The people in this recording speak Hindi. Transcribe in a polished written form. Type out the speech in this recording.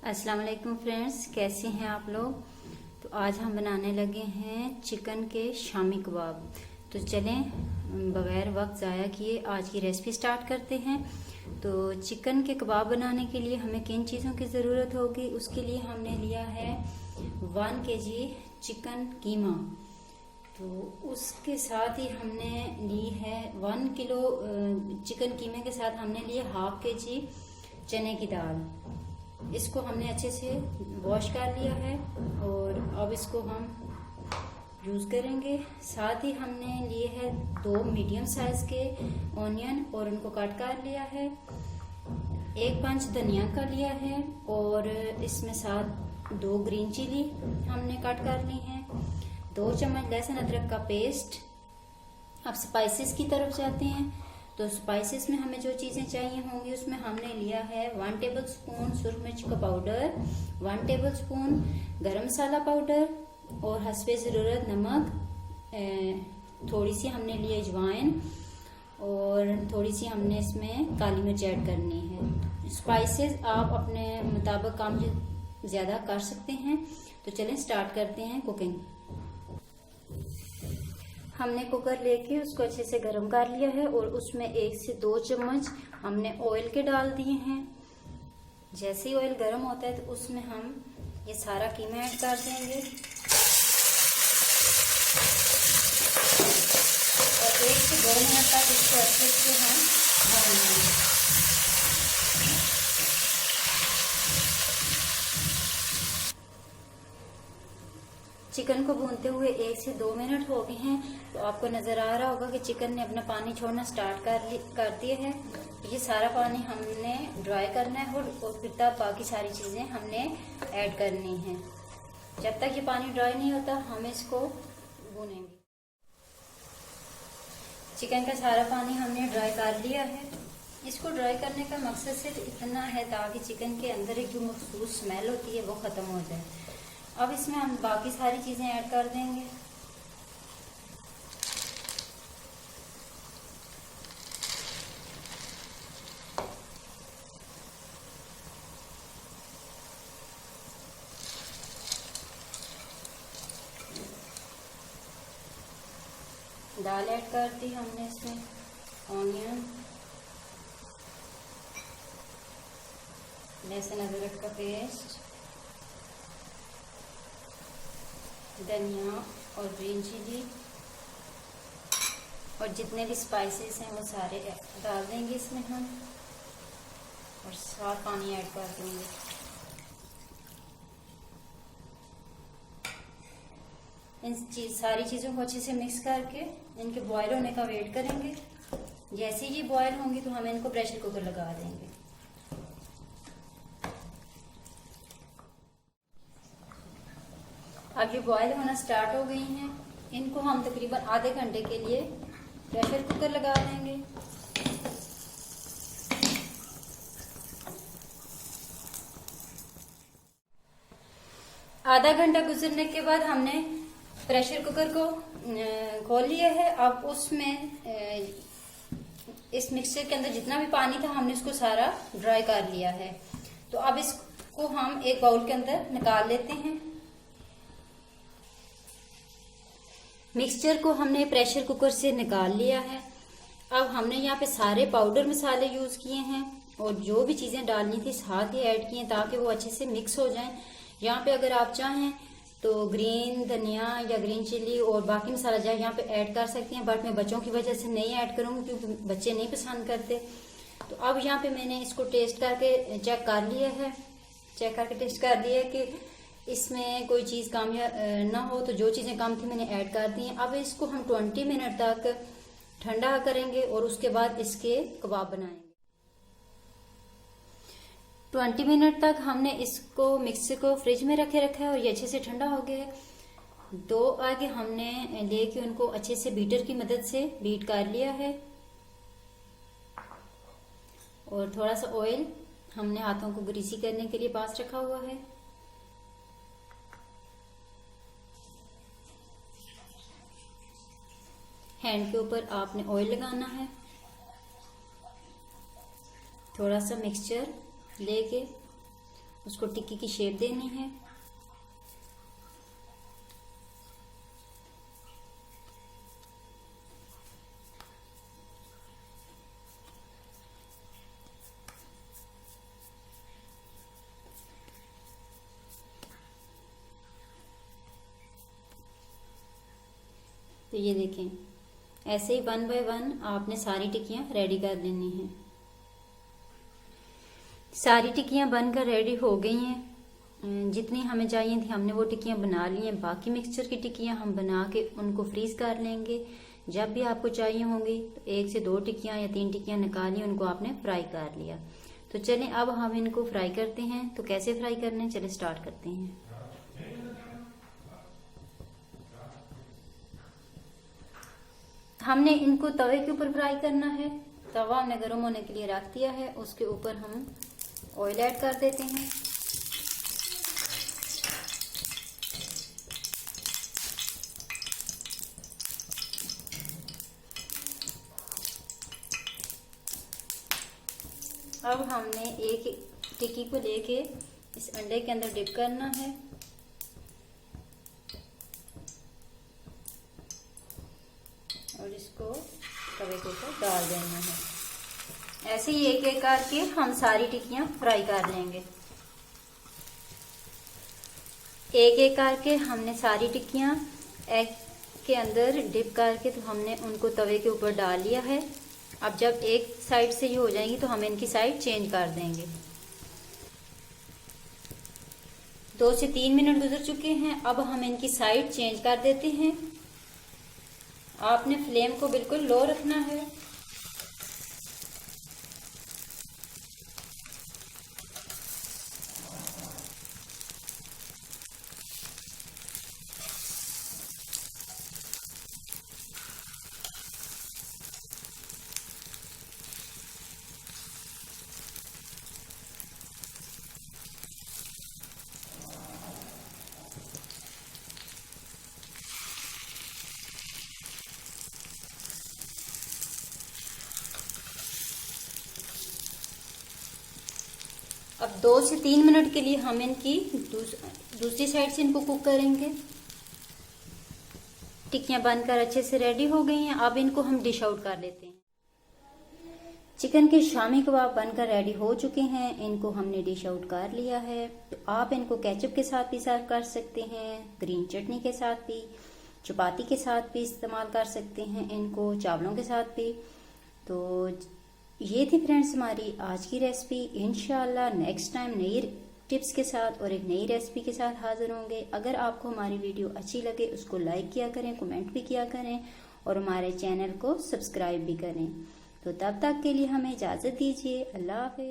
अस्सलाम वालेकुम फ्रेंड्स, कैसे हैं आप लोग। तो आज हम बनाने लगे हैं चिकन के शामी कबाब। तो चलें बगैर वक्त ज़ाया किए आज की रेसिपी स्टार्ट करते हैं। तो चिकन के कबाब बनाने के लिए हमें किन चीज़ों की ज़रूरत होगी, उसके लिए हमने लिया है 1 kg चिकन कीमा। तो उसके साथ ही हमने ली है 1 किलो चिकन कीमे के साथ हमने लिए 1/2 kg चने की दाल। इसको हमने अच्छे से वॉश कर लिया है और अब इसको हम यूज़ करेंगे। साथ ही हमने लिए है 2 मीडियम साइज के ऑनियन और उनको कट कर लिया है। 1 पंच धनिया का लिया है और इसमें साथ 2 ग्रीन चिली हमने कट कर ली है। 2 चम्मच लहसुन अदरक का पेस्ट। अब स्पाइसेस की तरफ जाते हैं। तो स्पाइसेस में हमें जो चीज़ें चाहिए होंगी उसमें हमने लिया है 1 टेबलस्पून सुरख मिर्च का पाउडर, 1 टेबलस्पून गरम मसाला पाउडर और हस्बे ज़रूरत नमक, थोड़ी सी हमने लिए अजवाइन और थोड़ी सी हमने इसमें काली मिर्च ऐड करनी है। स्पाइसेस आप अपने मुताबिक कम ज़्यादा कर सकते हैं। तो चलें स्टार्ट करते हैं कुकिंग। हमने कुकर लेके उसको अच्छे से गर्म कर लिया है और उसमें 1 से 2 चम्मच हमने ऑयल के डाल दिए हैं। जैसे ही ऑयल गर्म होता है तो उसमें हम ये सारा कीमा ऐड कर देंगे और 1 से 2 मिनट तक इसको अच्छे से हम भून लेंगे। चिकन को भूनते हुए 1 से 2 मिनट हो गए हैं। तो आपको नज़र आ रहा होगा कि चिकन ने अपना पानी छोड़ना स्टार्ट कर दिया है। ये सारा पानी हमने ड्राई करना है और फिर तब बाकी सारी चीज़ें हमने ऐड करनी है। जब तक ये पानी ड्राई नहीं होता हम इसको भूनेंगे। चिकन का सारा पानी हमने ड्राई कर लिया है। इसको ड्राई करने का मकसद सिर्फ इतना है ताकि चिकन के अंदर एक जो मखसूस स्मेल होती है वो ख़त्म हो जाए। अब इसमें हम बाकी सारी चीज़ें ऐड कर देंगे। दाल ऐड कर दी हमने इसमें, ऑनियन, लहसुन अदरक का पेस्ट, धनिया और ग्रीन चिली और जितने भी स्पाइसेस हैं वो सारे डाल देंगे इसमें हम और साथ पानी ऐड कर देंगे। इन सारी चीज़ों को अच्छे से मिक्स करके इनके बॉयल होने का वेट करेंगे। जैसे ही ये बॉयल होंगी तो हम इनको प्रेशर कुकर लगा देंगे। अब ये बॉयल होना स्टार्ट हो गई हैं। इनको हम तकरीबन आधे घंटे के लिए प्रेशर कुकर लगा देंगे। आधा घंटा गुजरने के बाद हमने प्रेशर कुकर को खोल लिया है। अब उसमें इस मिक्सचर के अंदर जितना भी पानी था हमने उसको सारा ड्राई कर लिया है। तो अब इसको हम एक बाउल के अंदर निकाल लेते हैं। मिक्सचर को हमने प्रेशर कुकर से निकाल लिया है। अब हमने यहाँ पे सारे पाउडर मसाले यूज़ किए हैं और जो भी चीज़ें डालनी थी साथ ही ऐड किए ताकि वो अच्छे से मिक्स हो जाएं। यहाँ पे अगर आप चाहें तो ग्रीन धनिया या ग्रीन चिली और बाकी मसाला जाए यहाँ पे ऐड कर सकती हैं, बट मैं बच्चों की वजह से नहीं ऐड करूँगी क्योंकि बच्चे नहीं पसंद करते। तो अब यहाँ पे मैंने इसको टेस्ट करके चेक कर लिया है, टेस्ट कर लिया है कि इसमें कोई चीज़ कम या ना हो। तो जो चीज़ें कम थी मैंने ऐड कर दी हैं। अब इसको हम 20 मिनट तक ठंडा करेंगे और उसके बाद इसके कबाब बनाएंगे। 20 मिनट तक हमने इसको मिक्सर को फ्रिज में रखा है और ये अच्छे से ठंडा हो गया है। 2 आगे हमने लेके उनको अच्छे से बीटर की मदद से बीट कर लिया है और थोड़ा सा ऑयल हमने हाथों को ग्रीसी करने के लिए पास रखा हुआ है। हैंड के ऊपर आपने ऑयल लगाना है। थोड़ा सा मिक्सचर लेके उसको टिक्की की शेप देनी है। तो ये देखें, ऐसे ही 1 बाय 1 आपने सारी टिक्कियां रेडी कर लेनी है। सारी टिक्कियां बनकर रेडी हो गई हैं। जितनी हमें चाहिए थी हमने वो टिक्कियां बना ली हैं। बाकी मिक्सचर की टिक्कियां हम बना के उनको फ्रीज कर लेंगे। जब भी आपको चाहिए होंगी तो 1 से 2 टिक्कियां या 3 टिक्कियां निकाली, उनको आपने फ्राई कर लिया। तो चलें अब हम इनको फ्राई करते हैं। तो कैसे फ्राई करने हैं, चले स्टार्ट करते हैं। हमने इनको तवे के ऊपर फ्राई करना है। तवा हमने गर्म होने के लिए रख दिया है। उसके ऊपर हम ऑयल ऐड कर देते हैं। अब हमने एक टिक्की को लेके इस अंडे के अंदर डिप करना है और इसको तवे के ऊपर डाल देना है। ऐसे ही एक एक करके हम सारी टिक्कियां फ्राई कर लेंगे। एक एक करके हमने सारी टिक्कियां एग के अंदर डिप करके तो हमने उनको तवे के ऊपर डाल लिया है। अब जब एक साइड से ये हो जाएंगी तो हम इनकी साइड चेंज कर देंगे। 2 से 3 मिनट गुजर चुके हैं। अब हम इनकी साइड चेंज कर देते हैं। आपने फ्लेम को बिल्कुल लो रखना है। अब 2 से 3 मिनट के लिए हम इनकी दूसरी साइड से इनको कुक करेंगे। टिक्कियां बनकर अच्छे से रेडी हो गई हैं। अब इनको हम डिश आउट कर लेते हैं। चिकन के शामी कबाब बनकर रेडी हो चुके हैं। इनको हमने डिश आउट कर लिया है। तो आप इनको केचप के साथ भी सर्व कर सकते हैं, ग्रीन चटनी के साथ भी, चपाती के साथ भी इस्तेमाल कर सकते हैं, इनको चावलों के साथ भी। तो ये थी फ्रेंड्स हमारी आज की रेसिपी। इंशाल्लाह नेक्स्ट टाइम नई टिप्स के साथ और एक नई रेसिपी के साथ हाजिर होंगे। अगर आपको हमारी वीडियो अच्छी लगे उसको लाइक किया करें, कमेंट भी किया करें और हमारे चैनल को सब्सक्राइब भी करें। तो तब तक के लिए हमें इजाज़त दीजिए। अल्लाह हाफ़िज़।